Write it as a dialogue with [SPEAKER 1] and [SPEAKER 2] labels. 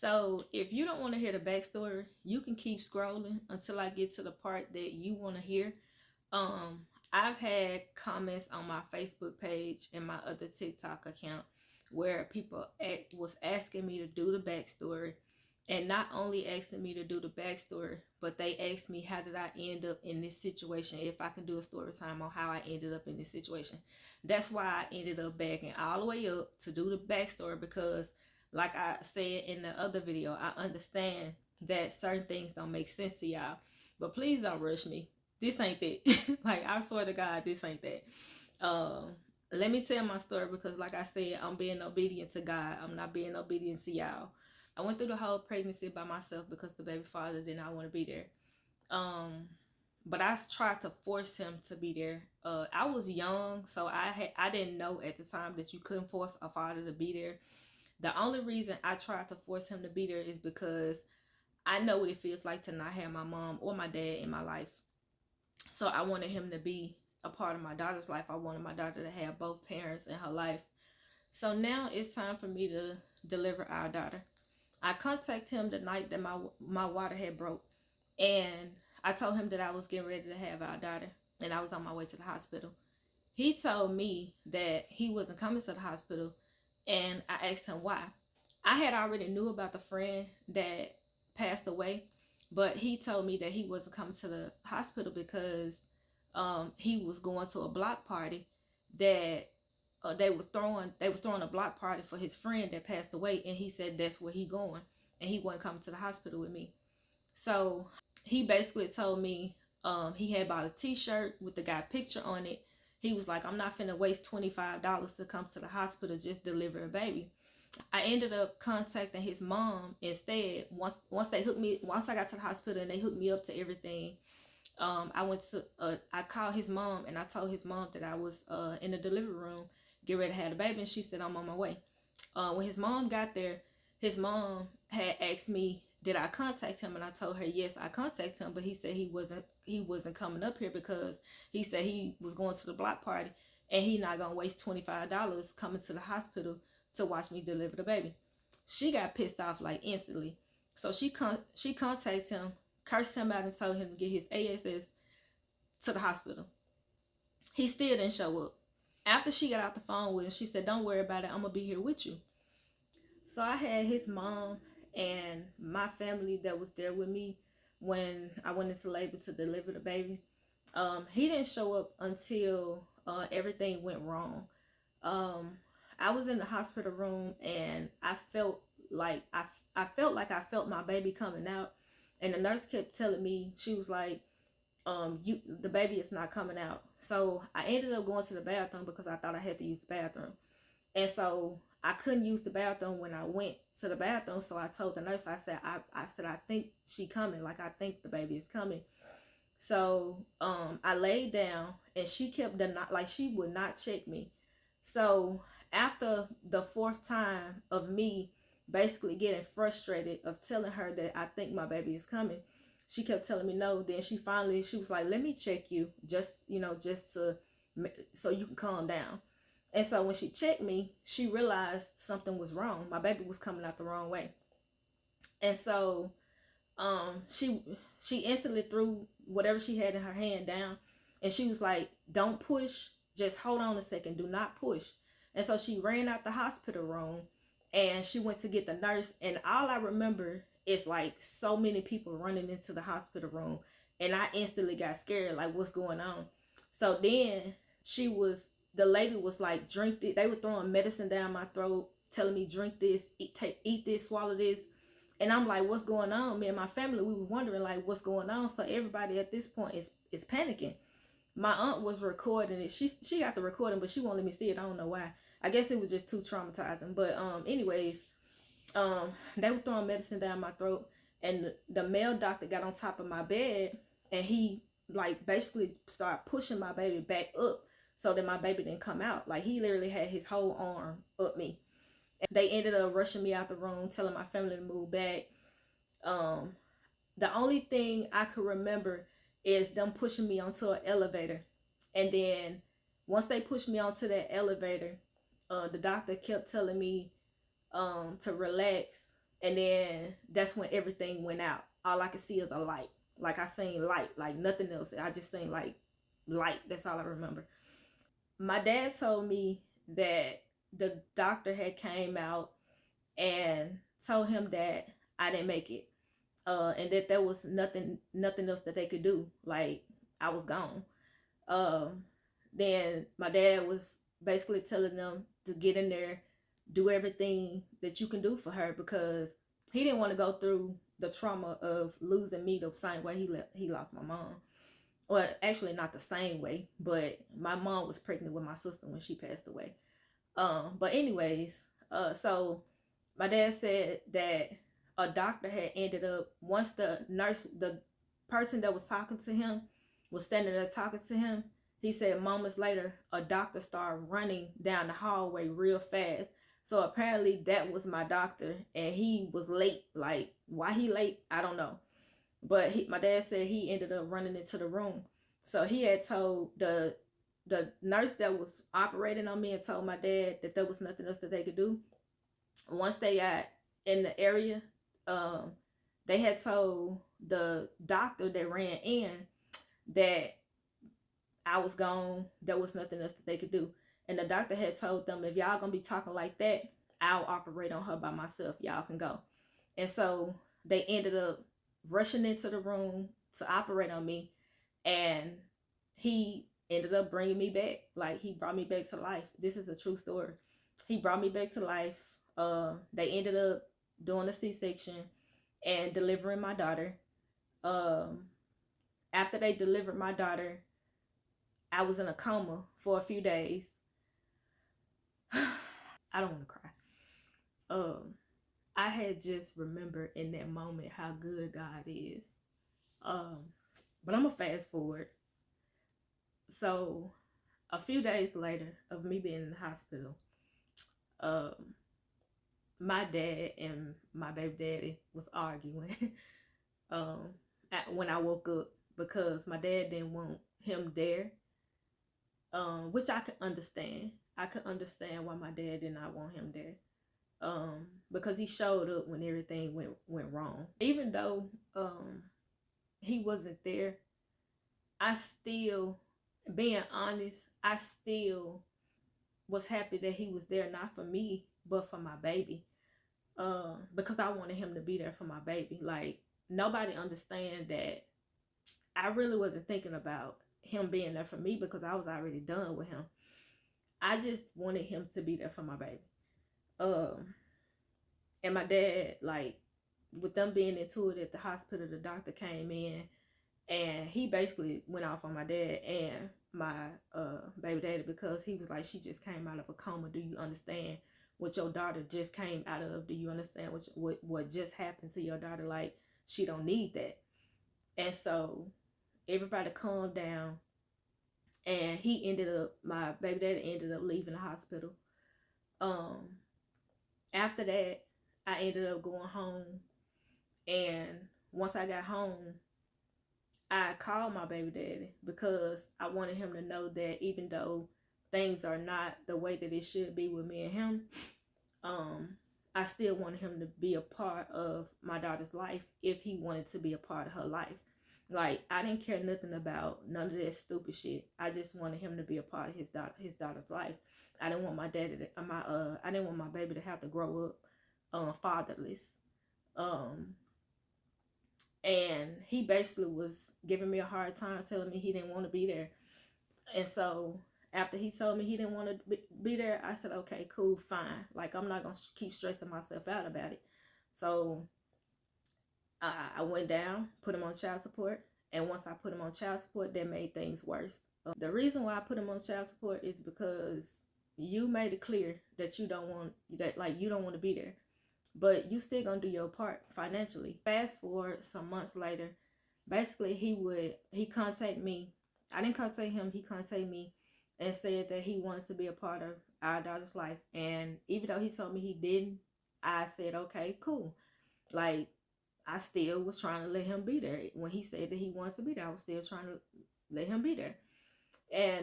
[SPEAKER 1] So if you don't want to hear the backstory, you can keep scrolling until I get to the part that you want to hear. Um, I've had comments on my Facebook page and my other TikTok account where was asking me to do the backstory, and not only asking me to do the backstory, but they asked me how did I end up in this situation, if I can do a story time on how I ended up in this situation. That's why I ended up backing all the way up to do the backstory, because like I said in the other video, I understand that certain things don't make sense to y'all, but please don't rush me. This ain't that. Like, I swear to God, this ain't that. Um, Let me tell my story, because like I said, I'm being obedient to God. I'm not being obedient to y'all. I went through the whole pregnancy by myself because the baby father did not want to be there. Um, but I tried to force him to be there. I was young, so I didn't know at the time that you couldn't force a father to be there. The only reason I tried to force him to be there is because I know what it feels like to not have my mom or my dad in my life. So I wanted him to be a part of my daughter's life. I wanted my daughter to have both parents in her life. So now it's time for me to deliver our daughter. I contacted him the night that my water had broke, and I told him that I was getting ready to have our daughter and I was on my way to the hospital. He told me that he wasn't coming to the hospital, and I asked him why. I had already knew about the friend that passed away, but he told me that he wasn't coming to the hospital because he was going to a block party that they was throwing a block party for his friend that passed away, and he said that's where he going, and he wasn't coming to the hospital with me. So he basically told me he had bought a T-shirt with the guy picture on it. He was like, I'm not finna waste $25 to come to the hospital, just deliver the baby. I ended up contacting his mom instead. Once I got to the hospital and they hooked me up to everything. I called his mom and I told his mom that I was in the delivery room, get ready to have the baby, and she said I'm on my way. When his mom got there, his mom had asked me, did I contact him, and I told her yes, I contacted him, but he said he wasn't coming up here because he said he was going to the block party and he not gonna waste $25 coming to the hospital to watch me deliver the baby. She got pissed off like instantly, so she contacted him, cursed him out, and told him to get his ASS to the hospital. He still didn't show up. After she got off the phone with him, she said, don't worry about it, I'm gonna be here with you. So I had his mom and my family that was there with me when I went into labor to deliver the baby. He didn't show up until everything went wrong. Um, I was in the hospital room and I felt my baby coming out, and the nurse kept telling me, she was like, the baby is not coming out. So I ended up going to the bathroom because I thought I had to use the bathroom. And so I couldn't use the bathroom when I went to the bathroom. So I told the nurse, I think she coming. Like, I think the baby is coming. So I laid down and she kept like she would not check me. So after the fourth time of me basically getting frustrated of telling her that I think my baby is coming, she kept telling me no. Then she was like, let me check you, just just to so you can calm down. And so when she checked me, she realized something was wrong. My baby was coming out the wrong way. And so she instantly threw whatever she had in her hand down, and she was like, don't push, just hold on a second, do not push. And so she ran out the hospital room and she went to get the nurse, and all I remember is like so many people running into the hospital room, and I instantly got scared, like, what's going on? So then the lady was like, drink it. They were throwing medicine down my throat, telling me, drink this, eat this, swallow this. And I'm like, what's going on? Me and my family, we were wondering like what's going on. So everybody at this point is panicking. My aunt was recording it. She got the recording, but she won't let me see it. I don't know why. I guess it was just too traumatizing. But anyways, they were throwing medicine down my throat, and the male doctor got on top of my bed, and he like basically started pushing my baby back up so that my baby didn't come out. Like, he literally had his whole arm up me. They ended up rushing me out the room, telling my family to move back. Um, the only thing I could remember is them pushing me onto an elevator. And then once they pushed me onto that elevator, the doctor kept telling me to relax And then that's when everything went out. All I could see is a light. Like I seen light, like nothing else. I just seen like light. That's all I remember. My dad told me that the doctor had came out and told him that I didn't make it. And that there was nothing else that they could do. Like I was gone. Um, then my dad was basically telling them to get in there, do everything that you can do for her, because he didn't want to go through the trauma of losing me the same way he lost my mom. Well, actually not the same way, but my mom was pregnant with my sister when she passed away. But anyways, so my dad said that a doctor had ended up, once the person that was talking to him was standing there talking to him. He said moments later, a doctor started running down the hallway real fast. So apparently that was my doctor, and he was late. Like why he late, I don't know. But my dad said he ended up running into the room. So he had told the nurse that was operating on me, and told my dad that there was nothing else that they could do. Once they got in the area, um, they had told the doctor that ran in that I was gone. There was nothing else that they could do. And the doctor had told them, if y'all gonna be talking like that, I'll operate on her by myself. Y'all can go. And so they ended up rushing into the room to operate on me. And he ended up bringing me back. Like he brought me back to life. This is a true story. He brought me back to life. They ended up doing a C-section and delivering my daughter. Um, After they delivered my daughter, I was in a coma for a few days. I don't want to cry. Um, I had just remembered in that moment how good God is. Um, but I'm gonna fast forward. So a few days later of me being in the hospital, um, my dad and my baby daddy was arguing. um, when I woke up, because my dad didn't want him there, which I could understand. I could understand why my dad did not want him there. Because he showed up when everything went wrong. Even though he wasn't there, I still, being honest, I still was happy that he was there, not for me, but for my baby. Because I wanted him to be there for my baby. Like nobody understand that I really wasn't thinking about him being there for me, because I was already done with him. I just wanted him to be there for my baby. And my dad, like, with them being into it at the hospital, the doctor came in and he basically went off on my dad and my baby daddy, because he was like, she just came out of a coma. Do you understand what your daughter just came out of? Do you understand what just happened to your daughter? Like, she don't need that. And so everybody calmed down, and my baby daddy ended up leaving the hospital. um After that, I ended up going home, and once I got home, I called my baby daddy, because I wanted him to know that even though things are not the way that it should be with me and him, um, I still wanted him to be a part of my daughter's life if he wanted to be a part of her life. Like I didn't care nothing about none of that stupid shit. I just wanted him to be a part of his daughter's life. I didn't want my daddy to, I didn't want my baby to have to grow up fatherless. Um, and he basically was giving me a hard time, telling me he didn't want to be there. And so after he told me he didn't want to be there, I said, okay, cool, fine. Like I'm not gonna keep stressing myself out about it. So I went down, put him on child support, and once I put him on child support, that made things worse. The reason why I put him on child support is because you made it clear that you don't want to be there, but you still gonna do your part financially. Fast forward some months later, basically he contacted me. I didn't contact him. He contacted me and said that he wanted to be a part of our daughter's life. And even though he told me he didn't, I said, okay, cool. Like I still was trying to let him be there. When he said that he wanted to be there, I was still trying to let him be there. And